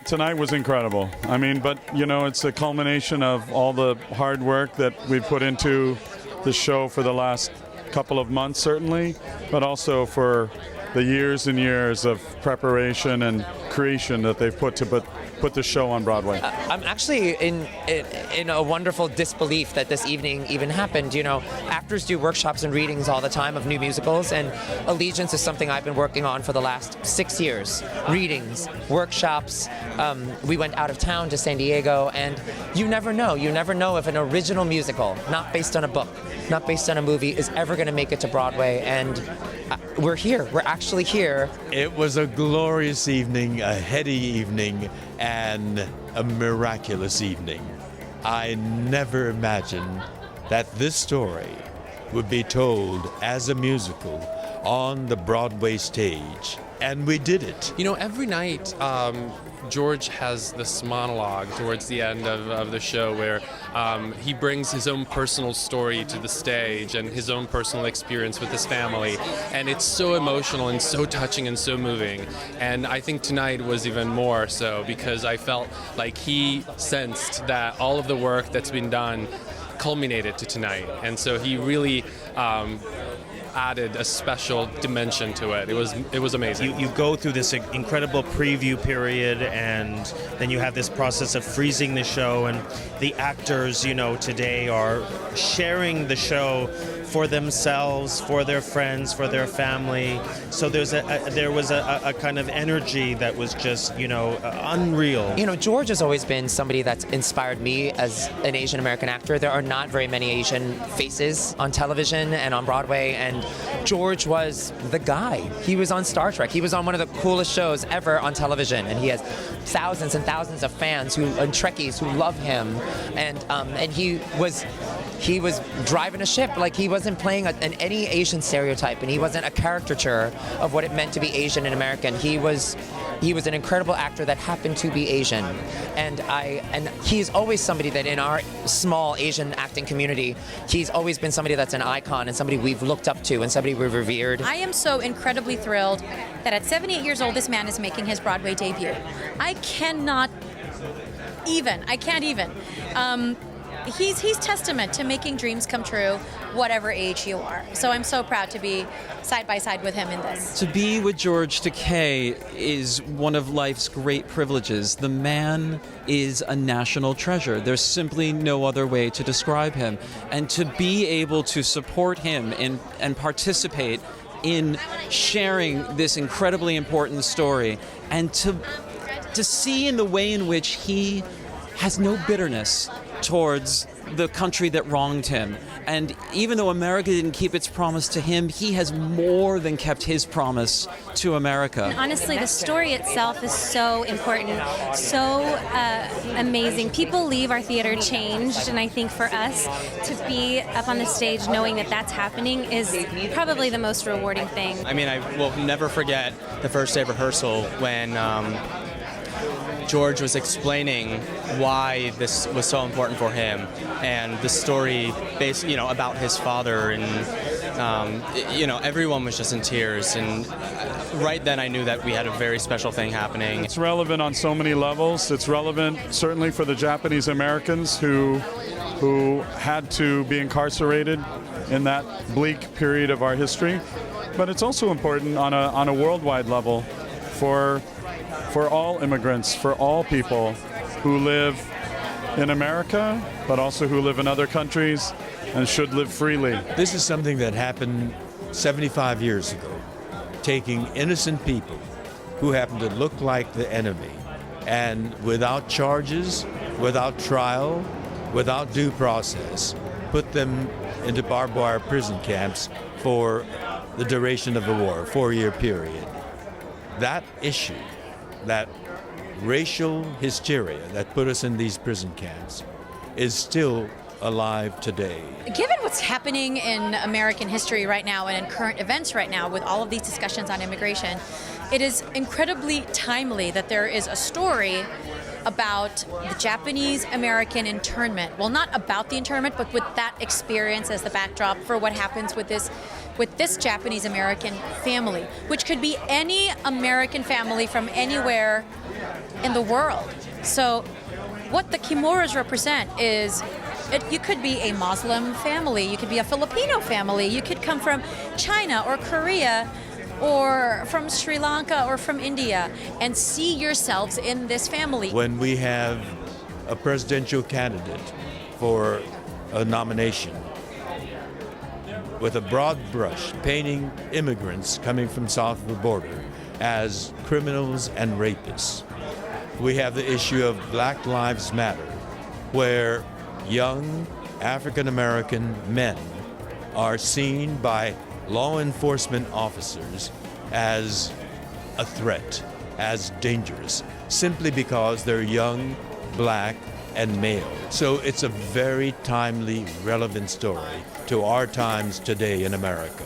Tonight was incredible. I mean, but, it's a culmination of all the hard work that we've put into the show for the last couple of months, certainly, but also for the years and years of preparation and creation that they've put the show on Broadway. I'm actually in a wonderful disbelief that this evening even happened. Actors do workshops and readings all the time of new musicals, and Allegiance is something I've been working on for the last 6 years. Readings, workshops. We went out of town to San Diego, and you never know. You never know if an original musical, not based on a book, not based on a movie, is ever going to make it to Broadway, and we're here. We're actually here. It was a glorious evening, a heady evening, and a miraculous evening. I never imagined that this story would be told as a musical on the Broadway stage, and we did it. Every night George has this monologue towards the end of the show where he brings his own personal story to the stage and his own personal experience with his family, and it's so emotional and so touching and so moving. And I think tonight was even more so because I felt like he sensed that all of the work that's been done culminated to tonight, and so he really added a special dimension to it. It was amazing. You go through this incredible preview period, and then you have this process of freezing the show, and the actors, today are sharing the show for themselves, for their friends, for their family. So there was a kind of energy that was just, unreal. George has always been somebody that's inspired me as an Asian American actor. There are not very many Asian faces on television and on Broadway, and George was the guy. He was on Star Trek. He was on one of the coolest shows ever on television, and he has thousands and thousands of fans and Trekkies who love him, and he was driving a ship. Like, he wasn't playing any Asian stereotype, and he wasn't a caricature of what it meant to be Asian and American. He was an incredible actor that happened to be Asian, and he's always somebody that in our small Asian acting community, he's always been somebody that's an icon and somebody we've looked up to and somebody we've revered. I am so incredibly thrilled that at 78 years old, this man is making his Broadway debut. I can't even. He's testament to making dreams come true, whatever age you are. So I'm so proud to be side by side with him in this. To be with George Takei is one of life's great privileges. The man is a national treasure. There's simply no other way to describe him. And to be able to support him and participate in sharing this incredibly important story, and to see in the way in which he has no bitterness towards the country that wronged him. And even though America didn't keep its promise to him, he has more than kept his promise to America. And honestly, the story itself is so important, so amazing. People leave our theater changed, and I think for us to be up on the stage knowing that that's happening is probably the most rewarding thing. I mean, I will never forget the first day of rehearsal when George was explaining why this was so important for him, and the story based, about his father, and everyone was just in tears. And right then I knew that we had a very special thing happening. It's relevant on so many levels. It's relevant certainly for the Japanese Americans who had to be incarcerated in that bleak period of our history, but it's also important on a worldwide level for all immigrants, for all people who live in America, but also who live in other countries and should live freely. This is something that happened 75 years ago, taking innocent people who happen to look like the enemy, and without charges, without trial, without due process, put them into barbed wire prison camps for the duration of the war, a 4-year period. That issue, that racial hysteria that put us in these prison camps, is still alive today. Given what's happening in American history right now and in current events right now with all of these discussions on immigration, it is incredibly timely that there is a story about the Japanese American internment. Well, not about the internment, but with that experience as the backdrop for what happens with this Japanese American family, which could be any American family from anywhere in the world. So what the Kimuras represent is, you could be a Muslim family, you could be a Filipino family, you could come from China or Korea or from Sri Lanka or from India and see yourselves in this family. When we have a presidential candidate for a nomination with a broad brush painting immigrants coming from south of the border as criminals and rapists, we have the issue of Black Lives Matter, where young African American men are seen by law enforcement officers as a threat, as dangerous, simply because they're young, black, and male. So it's a very timely, relevant story to our times today in America.